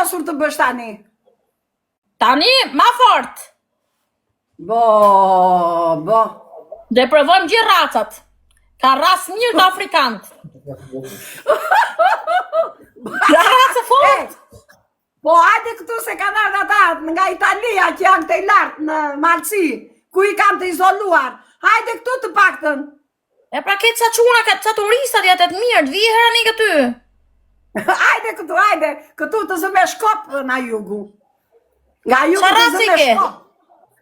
vendosur të bësh tani? Tani, ma fort. Bo. Dhe provojmë gjithë racat. Ka ras mirë të afrikanët. Ka racë fort. Po hajde këtu se kanë ardhur ata nga Italia që janë të lartë në Malci, ku I kanë të izoluar. Hajde këtu të paktën. E pra këtë qa quna, qa turistat jatë të mirë, të vihera një këty. Hajde këtu të zëme shkop nga jugu. Nga jugu të zëme shkop.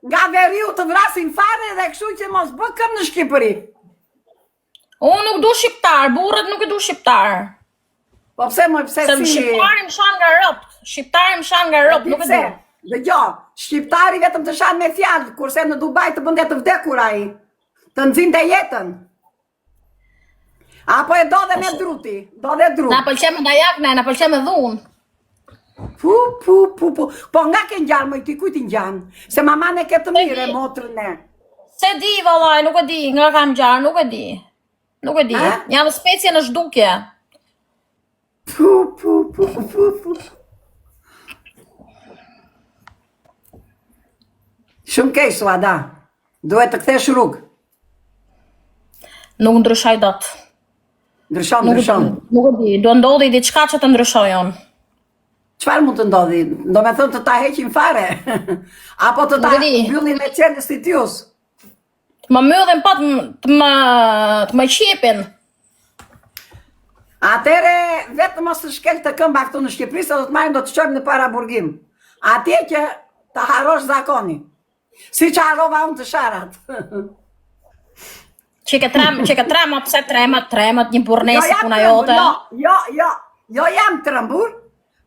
Nga veriu të vrasin fare dhe kështu që mos bëkëm në Shqipëri. Unë nuk du shqiptar, burët nuk e du shqiptar. Po pse si... Shqiptari më shan nga rëpt, nuk e du. Dëgjo, shqiptari vetëm të shan me fjalë, kurse në Dubai të bëndet të vdekur ai. Të nxinte jetën. Apo e do dhe me druti, Na pëlqen me dajakne, na pëlqen me dhunë. Pu. Po nga ke ngjanë më ti kujt I ngjanë? Se maman e ke të mire, motrën e. Se di vallaj, nuk e di, nga kam ngjarë, nuk e di. Janë specie në zhdukje. Pu. Shumë keq Suada. Duhet të kthesh rrugë. Nuk ndryshoj dot. Ndryshon. Nuk e di, do ndodhi diçka që të ndryshojon. Çfarë mund të ndodhi? Do me thënë të ta heqin fare? Apo të ta mbyllin me qenës të tjus? Të më mbyllin pa të më qepin. Atere, vetë mos të shkel të këmba këtu në Shqipëri, se do të marrin do të qojmë në para burgim. Atje që të harosh zakoni. Si që harova unë të sharat. Që ke tremat, pse tremat, një burnesi puna jote. Jo jam trembur,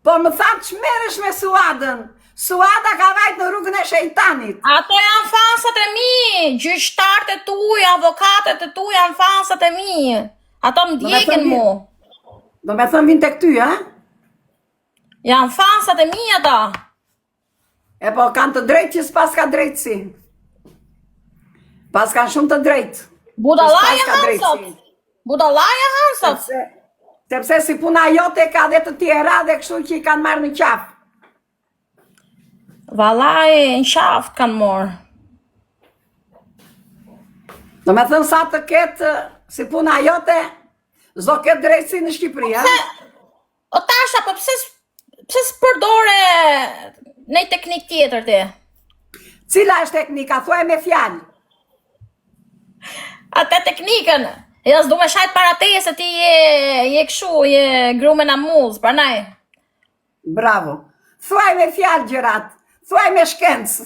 po më thamë që meresh me Suadën. Suada ka vajt në rrugën e shejtanit. Ato janë fansat e mi, gjyqtarët e tuj, avokatet e tuj janë fansat e mi. Ato më djekin mu. Do me thëmë vinë të këty, ha? Janë fansat e mi ata. E po kanë të drejtë që s'pas ka drejtësi. Pas kanë shumë të drejtë. Budalaja hansat. Sepse si puna jote ka dhe të tjera dhe kështu që I kanë marrë në qafë. Valaj në qafë kanë morë. Do me thënë sa të ketë si puna jote, zdo ketë drejtësi në Shqipëri, ha? O tasha, po pse s'përdore në teknik tjetër ti? Cila është teknika? Thuaj me fjalë. Atë teknikën, ja s'du me shajt para teje se ti je këshu, je grume në muzë, pra naj. Bravo. Thuaj me fjalë gjërat, thuaj me shkencë.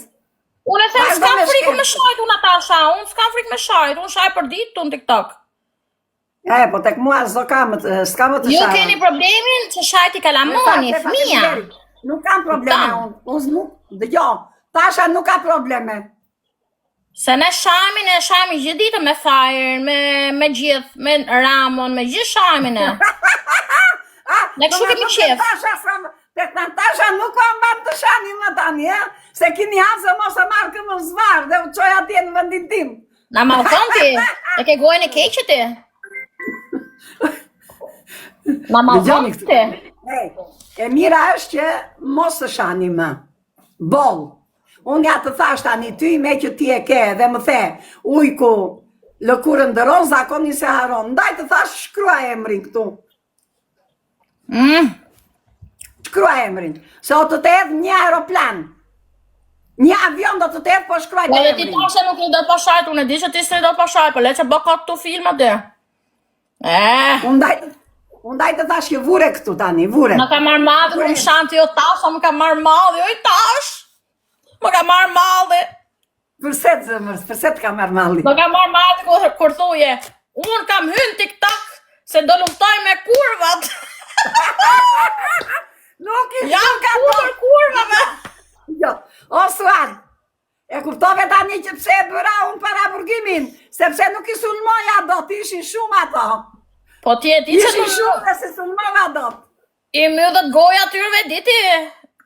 Unë e them s'kam frikë me shajt, unë Natasha, unë s'kam frikë me shajt, unë shaj për ditë të në TikTok. Po tek mua s'ka më të shajt. Ju keni problemin që shajt I kalamoni, fëmija. Nuk kam probleme unë, dëgjo, Tasha nuk ka probleme. Se ne shajmi gjithë ditë me Fire, me gjithë, me Ramon, me gjithë shajmin e. Ne kështu kemi qef. Tek Natasha nuk ka mbanë të shani më tani, se kini hasë mos e marrë këmë zvarë dhe u qoj atje në vendin tim. Na ma thon ti, e ke gojën e keqë ti. Na ma thon ti. E mira është që mos të shani më. Bol. Unë ja të thash tani ty me që ti e ke dhe më the ujku lëkurën dëron, zakoni se haron. Ndaj të thash shkrua emrin këtu. Shkrua emrin. Se o të të edhë një aeroplan. Një avion do të të edhë po shkruaj të emrin. Ti tashe nuk I do të pashajt, unë e di që ti s'ri do të pashajt, po le që bëka të filma dhe. Unë daj të thash që vure këtu tani, vure. Më ka marrë madhë, më shanti jo tasha, më ka marrë madhë, jo I tash. Më ka marrë malli. Përset ka marrë malli? Më ka marrë malli kur thuje, unë kam hynë TikTok se do luftoj me kurvat. Nuk I jam kundër kurvave. Jo, o Suad, e kuptove tani që pse e bëra unë para burgimin, sepse nuk I sulmoja do, t'ishin shumë ato. Po ti e di që Ishin shumë dhe se sulmova do. I mydhët goja tyrve diti.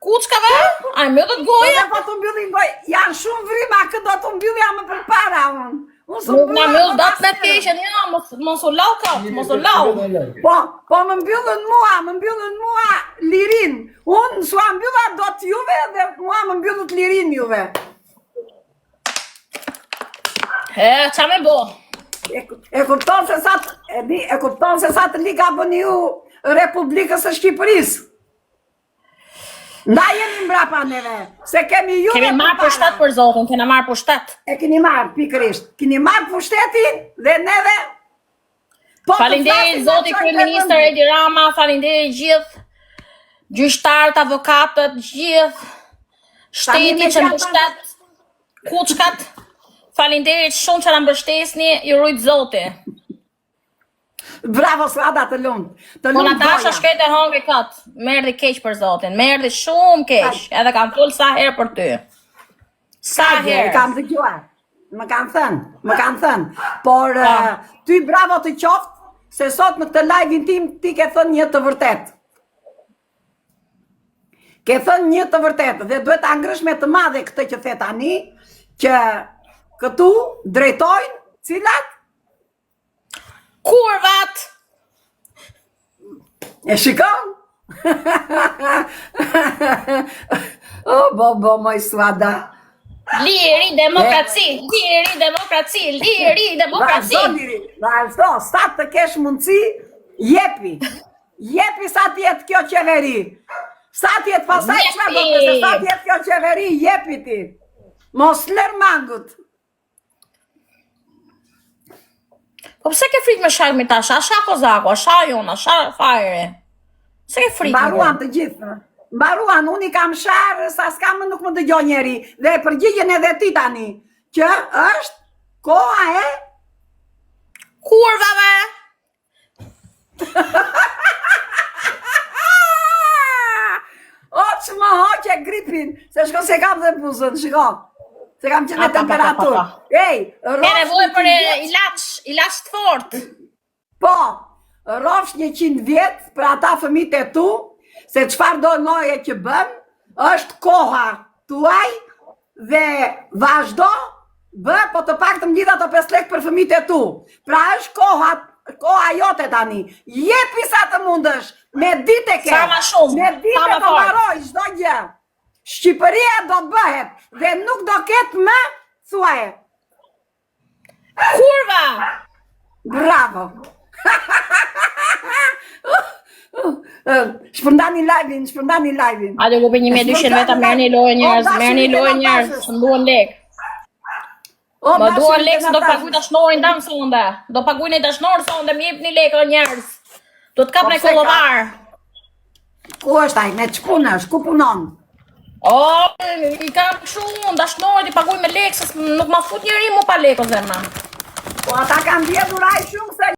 Kuçkave? A i mydhët goja? Po të mbyllin goja, janë shumë vrima, këtë do të mbyllja më përpara unë. Nuk na mbyll dot me keqen, jo, mos u lau kot, mos u lau. Po më mbyllën mua lirin. Unë s'ua mbylla dot juve dhe mua më mbyllët lirin juve. Qa me bo? E kupton se sa të lika bëni ju Republikës së Shqipërisë. Nda jemi mbrapa neve, se kemi ju Kemi marrë pushtet për zotin, kena marrë pushtet. E keni marrë, pikërisht. Keni marrë pushtetin dhe neve... Faleminderit zoti kryeministër Edi Rama, faleminderit gjithë gjyqtarët, avokatët, gjithë shteti që mbështet kuçkat. Faleminderit shumë që na mbështesni, ju rujt zoti. Bravo Slada, të lumt. Po Natasha shkret e hongri kat. Merdi keq për zotin, merdi shumë keq. Edhe kam fol sa herë për ty. Sa herë? Kam dëgjuar. Më kanë thënë. Por ty bravo të qoftë, se sot në këtë live-in tim ti ke thënë një të vërtet. Ke thënë një të vërtet dhe duhet ta ngrësh me të madhe këtë që the tani, që këtu drejtojnë cilat? Kurvat! E shikon? Bo, moj Slada. Liri demokraci, liri demokraci, liri demokraci. Vazhdo, sa të kesh mundësi, jepi. Jepi sa t'jetë kjo qeveri. Sa t'jetë pasajshme, sa t'jetë kjo qeveri, jepi ti. Mos lër mangut. Po pse ke frikë me shajmi tash? Asha kozako, asha jona, asha fajre. Se ke frikë? Mbaruan të gjithë. Mbaruan, unë i kam sharë, sa s'kam nuk më dëgjoj njeri. Dhe përgjigjen edhe ti tani, që është koha e... Kurvave! O, që më hoqe gripin, se shko se kam dhe buzën, shko. Se kam që në temperatur. Ej, ke nevojë për ilaç të fort. Po, rrofsh 100 vjet për ata fëmijët e tu, se çfarë do lloje që bën, është koha tuaj dhe vazhdo bë, po të paktën gjithë ato 5 lekë për fëmijët e tu. Pra është koha jote tani. Jepi sa të mundësh, me ditë ke. Sa më shumë, me ditë do mbaroj çdo gjë. Shqipëria do bëhet dhe nuk do ketë më thuaje. Kurva! Bravo! Shpërndani live-in. Hajde ku për 1200 veta merrni lojë njerëz, së mduan lek. Më duan lek se do paguaj dashnorin dam sonde. Do paguaj një dashnor sonde, më jepni lekë njerëz. Do të kapni kollovar. Ku është ai? Me ç'punosh? Ku punon? I kam shumë, dashnorit i paguaj me lekë, se nuk ma fut njeri mu pa lekë o zemra. Po ata kanë vjedhur ai shumë se